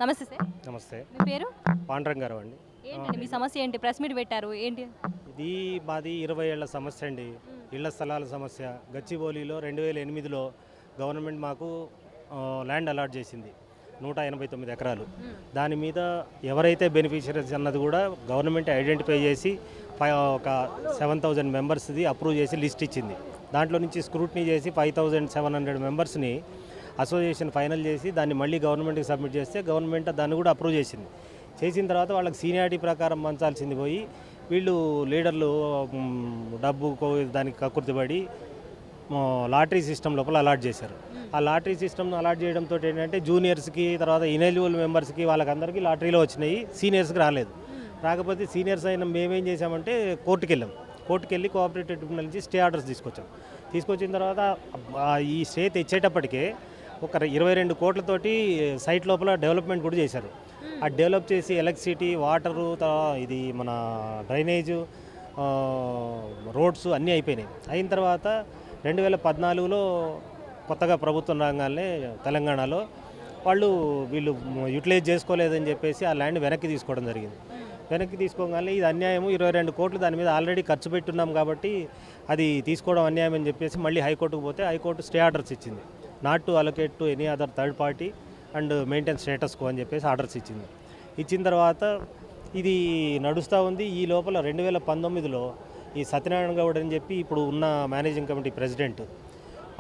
నమస్తే సార్. నమస్తే. మీ పేరు? పాండురంగారావు అండి. ఏంటండి మీ సమస్య ఏంటి? ప్రెస్ మీట్ పెట్టారు ఏంటి? ఇది మాది 20 ఏళ్ల సమస్య అండి. ఇళ్ల స్థలాల సమస్య. గచ్చిబౌలిలో 2008లో గవర్నమెంట్ మాకు ల్యాండ్ అలాట్ చేసింది 189 ఎకరాలు. దాని మీద ఎవరైతే బెనిఫిషియరీస్ అన్నది కూడా గవర్నమెంట్ ఐడెంటిఫై చేసి ఒక 7,000 మెంబర్స్ది అప్రూవ్ చేసి లిస్ట్ ఇచ్చింది. దాంట్లో నుంచి స్క్రూట్నీ చేసి 5,700 మెంబర్స్ని అసోసియేషన్ ఫైనల్ చేసి దాన్ని మళ్ళీ గవర్నమెంట్కి సబ్మిట్ చేస్తే గవర్నమెంట్ దాన్ని కూడా అప్రూవ్ చేసింది. చేసిన తర్వాత వాళ్ళకి సీనియారిటీ ప్రకారం పంచాల్సింది పోయి వీళ్ళు లీడర్లు డబ్బు దానికి కక్కుర్తిపడి లాటరీ సిస్టమ్ లోపల అలాట్ చేశారు. ఆ లాటరీ సిస్టమ్ను అలాట్ చేయడంతో ఏంటంటే జూనియర్స్కి తర్వాత ఇనెలిజిబుల్ మెంబర్స్కి వాళ్ళకందరికీ లాటరీలో వచ్చినాయి, సీనియర్స్కి రాలేదు. రాకపోతే సీనియర్స్ అయిన మేమేం చేసామంటే కోర్టుకి వెళ్ళి కోఆపరేటివ్ ట్రిబ్యునల్ నుంచి స్టే ఆర్డర్స్ తీసుకొచ్చిన తర్వాత ఈ స్టే తెచ్చేటప్పటికే ఒక 22 కోట్లతోటి సైట్ లోపల డెవలప్మెంట్ కూడా చేశారు. ఆ డెవలప్ చేసి ఎలక్ట్రిసిటీ, వాటరు, ఇది మన డ్రైనేజు, రోడ్స్ అన్నీ అయిపోయినాయి. అయిన తర్వాత 2014లో కొత్తగా ప్రభుత్వం రాగానే తెలంగాణలో వీళ్ళు యూటిలైజ్ చేసుకోలేదని చెప్పేసి ఆ ల్యాండ్ వెనక్కి తీసుకోవడం జరిగింది. వెనక్కి తీసుకోగానే ఇది అన్యాయము, 22 కోట్లు దాని మీద ఆల్రెడీ ఖర్చు పెట్టున్నాం కాబట్టి అది తీసుకోవడం అన్యాయం అని చెప్పేసి మళ్ళీ హైకోర్టుకు పోతే హైకోర్టు స్టే ఆర్డర్స్ ఇచ్చింది. Not to allocate to any other third party and maintain status quo అని చెప్పేసి ఆర్డర్స్ ఇచ్చిన తర్వాత ఇది నడుస్తూ ఉంది. ఈ లోపల 2019లో ఈ సత్యనారాయణ గౌడ్ అని చెప్పి ఇప్పుడు ఉన్న మేనేజింగ్ కమిటీ ప్రెసిడెంట్,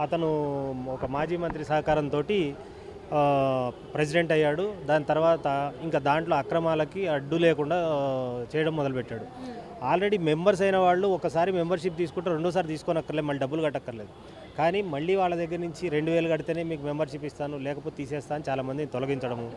అతను ఒక మాజీ మంత్రి సహకారంతో ప్రెసిడెంట్ అయ్యాడు. దాని తర్వాత ఇంకా దాంట్లో అక్రమాలకి అడ్డు లేకుండా చేయడం మొదలుపెట్టాడు. ఆల్రెడీ మెంబర్స్ అయిన వాళ్ళు ఒకసారి మెంబర్షిప్ తీసుకుంటే రెండోసారి తీసుకోనక్కర్లేదు, మళ్ళీ డబ్బులు కట్టక్కర్లేదు. కానీ మళ్ళీ వాళ్ళ దగ్గర నుంచి 2,000 కడితేనే మీకు మెంబర్షిప్ ఇస్తాను లేకపోతే తీసేస్తాను చాలామందిని తొలగించడము.